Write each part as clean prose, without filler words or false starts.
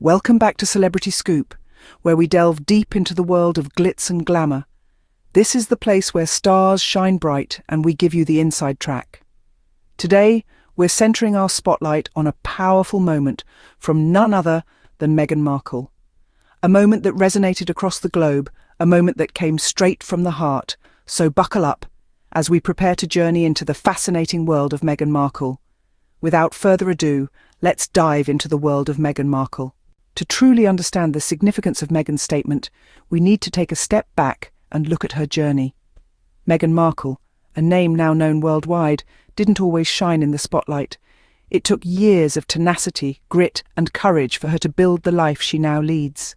Welcome back to Celebrity Scoop, where we delve deep into the world of glitz and glamour. This is the place where stars shine bright and we give you the inside track. Today, we're centering our spotlight on a powerful moment from none other than Meghan Markle. A moment that resonated across the globe, a moment that came straight from the heart. So buckle up as we prepare to journey into the fascinating world of Meghan Markle. Without further ado, let's dive into the world of Meghan Markle. To truly understand the significance of Meghan's statement, we need to take a step back and look at her journey. Meghan Markle, a name now known worldwide, didn't always shine in the spotlight. It took years of tenacity, grit, and courage for her to build the life she now leads.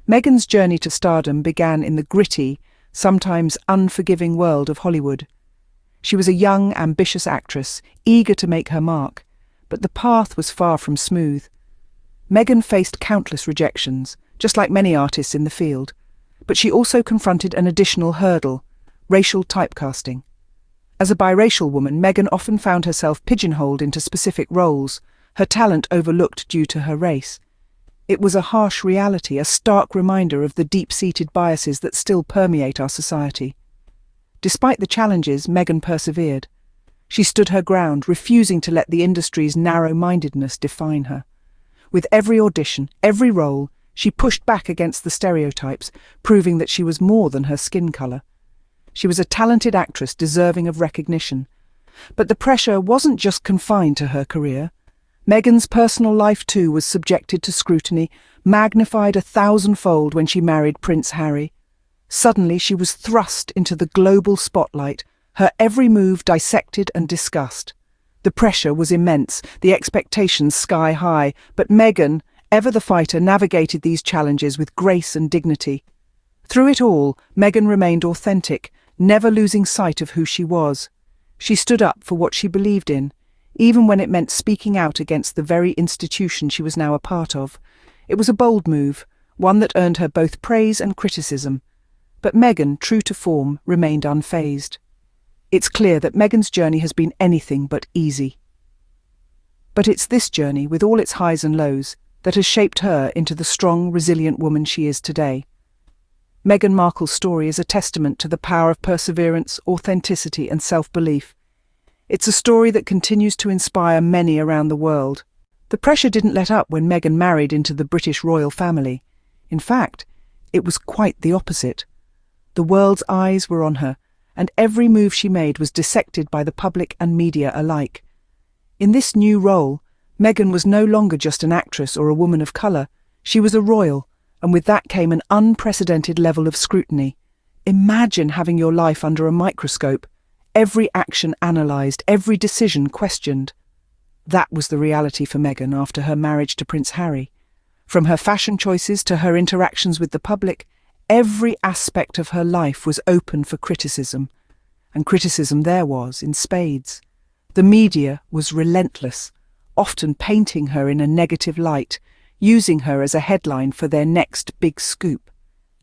Meghan's journey to stardom began in the gritty, sometimes unforgiving world of Hollywood. She was a young, ambitious actress, eager to make her mark, but the path was far from smooth. Meghan faced countless rejections, just like many artists in the field, but she also confronted an additional hurdle: racial typecasting. As a biracial woman, Meghan often found herself pigeonholed into specific roles, her talent overlooked due to her race. It was a harsh reality, a stark reminder of the deep-seated biases that still permeate our society. Despite the challenges, Meghan persevered. She stood her ground, refusing to let the industry's narrow-mindedness define her. With every audition, every role, she pushed back against the stereotypes, proving that she was more than her skin colour. She was a talented actress deserving of recognition. But the pressure wasn't just confined to her career. Meghan's personal life too was subjected to scrutiny, magnified 1,000-fold when she married Prince Harry. Suddenly she was thrust into the global spotlight, her every move dissected and discussed. The pressure was immense, the expectations sky-high, but Meghan, ever the fighter, navigated these challenges with grace and dignity. Through it all, Meghan remained authentic, never losing sight of who she was. She stood up for what she believed in, even when it meant speaking out against the very institution she was now a part of. It was a bold move, one that earned her both praise and criticism. But Meghan, true to form, remained unfazed. It's clear that Meghan's journey has been anything but easy. But it's this journey, with all its highs and lows, that has shaped her into the strong, resilient woman she is today. Meghan Markle's story is a testament to the power of perseverance, authenticity, and self-belief. It's a story that continues to inspire many around the world. The pressure didn't let up when Meghan married into the British royal family. In fact, it was quite the opposite. The world's eyes were on her, and every move she made was dissected by the public and media alike. In this new role, Meghan was no longer just an actress or a woman of colour. She was a royal, and with that came an unprecedented level of scrutiny. Imagine having your life under a microscope, every action analysed, every decision questioned. That was the reality for Meghan after her marriage to Prince Harry. From her fashion choices to her interactions with the public, every aspect of her life was open for criticism. And criticism there was, in spades. The media was relentless, often painting her in a negative light, using her as a headline for their next big scoop.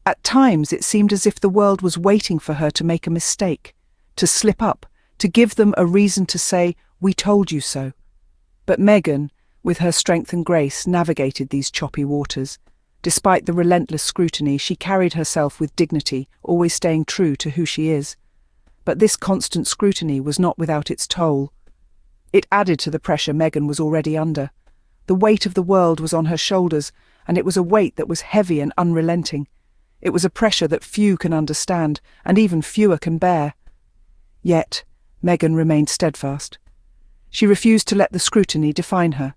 At times it seemed as if the world was waiting for her to make a mistake, to slip up, to give them a reason to say, "We told you so." But Meghan, with her strength and grace, navigated these choppy waters. Despite the relentless scrutiny, she carried herself with dignity, always staying true to who she is. But this constant scrutiny was not without its toll. It added to the pressure Meghan was already under. The weight of the world was on her shoulders, and it was a weight that was heavy and unrelenting. It was a pressure that few can understand, and even fewer can bear. Yet, Meghan remained steadfast. She refused to let the scrutiny define her.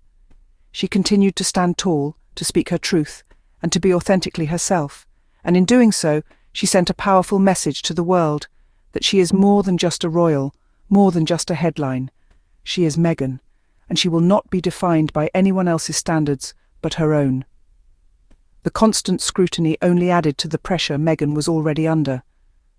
She continued to stand tall, to speak her truth, and to be authentically herself, and in doing so, she sent a powerful message to the world, that she is more than just a royal, more than just a headline. She is Meghan, and she will not be defined by anyone else's standards but her own. The constant scrutiny only added to the pressure Meghan was already under,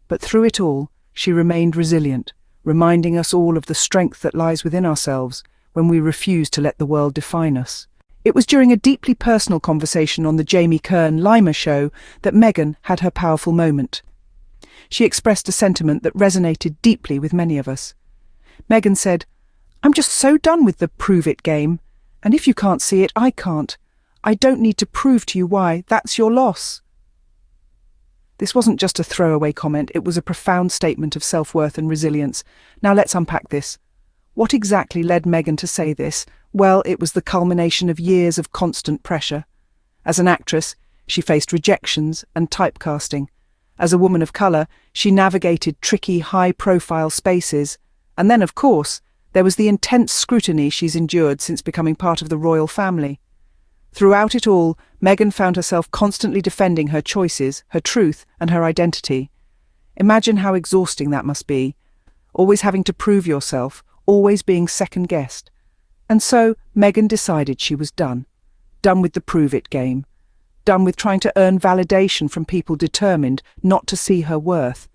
but through it all, she remained resilient, reminding us all of the strength that lies within ourselves when we refuse to let the world define us. It was during a deeply personal conversation on the Jamie Kern-Lima show that Meghan had her powerful moment. She expressed a sentiment that resonated deeply with many of us. Meghan said, "I'm just so done with the prove-it game, and if you can't see it, I can't. I don't need to prove to you why. That's your loss. This wasn't just a throwaway comment, it was a profound statement of self-worth and resilience. Now let's unpack this. What exactly led Meghan to say this? Well, it was the culmination of years of constant pressure. As an actress, she faced rejections and typecasting. As a woman of colour, she navigated tricky, high-profile spaces. And then, of course, there was the intense scrutiny she's endured since becoming part of the royal family. Throughout it all, Meghan found herself constantly defending her choices, her truth, and her identity. Imagine how exhausting that must be. Always having to prove yourself, always being second-guessed. And so, Meghan decided she was done. Done with the prove-it game. Done with trying to earn validation from people determined not to see her worth.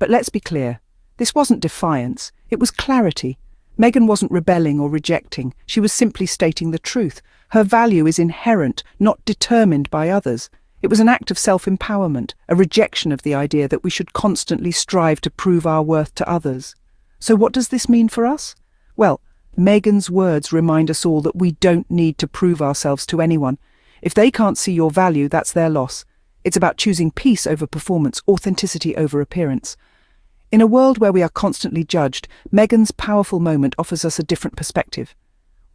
But let's be clear, this wasn't defiance, it was clarity. Meghan wasn't rebelling or rejecting, she was simply stating the truth. Her value is inherent, not determined by others. It was an act of self-empowerment, a rejection of the idea that we should constantly strive to prove our worth to others. So what does this mean for us? Well, Meghan's words remind us all that we don't need to prove ourselves to anyone. If they can't see your value, that's their loss. It's about choosing peace over performance, authenticity over appearance. In a world where we are constantly judged, Meghan's powerful moment offers us a different perspective.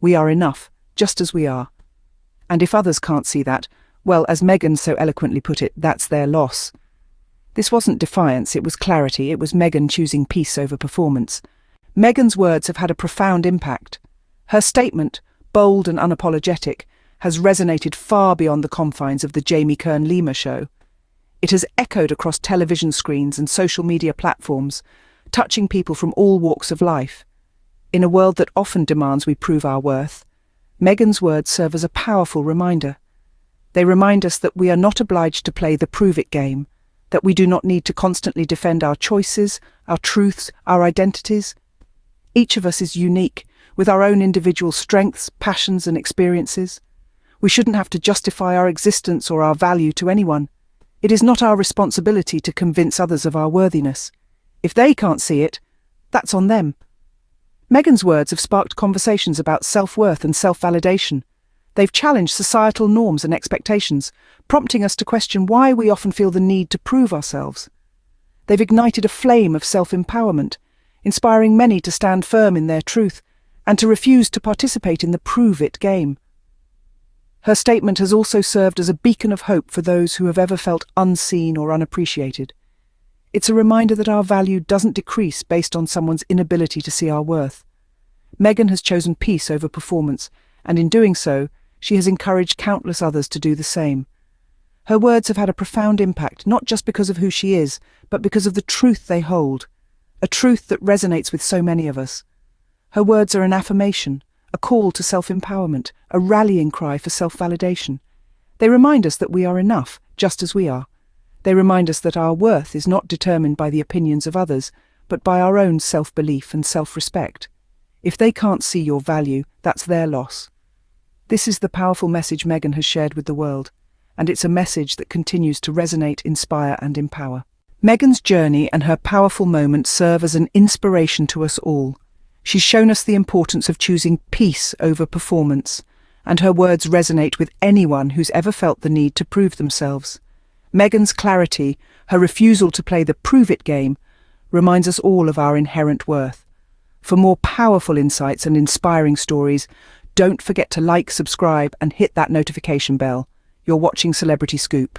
We are enough, just as we are. And if others can't see that, well, as Meghan so eloquently put it, that's their loss. This wasn't defiance, it was clarity, it was Meghan choosing peace over performance. Meghan's words have had a profound impact. Her statement, bold and unapologetic, has resonated far beyond the confines of the Jamie Kern-Lima show. It has echoed across television screens and social media platforms, touching people from all walks of life. In a world that often demands we prove our worth, Meghan's words serve as a powerful reminder. They remind us that we are not obliged to play the prove-it game, that we do not need to constantly defend our choices, our truths, our identities. Each of us is unique, with our own individual strengths, passions, and experiences. We shouldn't have to justify our existence or our value to anyone. It is not our responsibility to convince others of our worthiness. If they can't see it, that's on them. Meghan's words have sparked conversations about self-worth and self-validation. They've challenged societal norms and expectations, prompting us to question why we often feel the need to prove ourselves. They've ignited a flame of self-empowerment, inspiring many to stand firm in their truth and to refuse to participate in the prove-it game. Her statement has also served as a beacon of hope for those who have ever felt unseen or unappreciated. It's a reminder that our value doesn't decrease based on someone's inability to see our worth. Meghan has chosen peace over performance, and in doing so, she has encouraged countless others to do the same. Her words have had a profound impact, not just because of who she is, but because of the truth they hold, a truth that resonates with so many of us. Her words are an affirmation, a call to self-empowerment, a rallying cry for self-validation. They remind us that we are enough, just as we are. They remind us that our worth is not determined by the opinions of others, but by our own self-belief and self-respect. If they can't see your value, that's their loss. This is the powerful message Meghan has shared with the world, and it's a message that continues to resonate, inspire, and empower. Meghan's journey and her powerful moment serve as an inspiration to us all. She's shown us the importance of choosing peace over performance, and her words resonate with anyone who's ever felt the need to prove themselves. Meghan's clarity, her refusal to play the prove-it game, reminds us all of our inherent worth. For more powerful insights and inspiring stories, don't forget to like, subscribe, and hit that notification bell. You're watching Celebrity Scoop.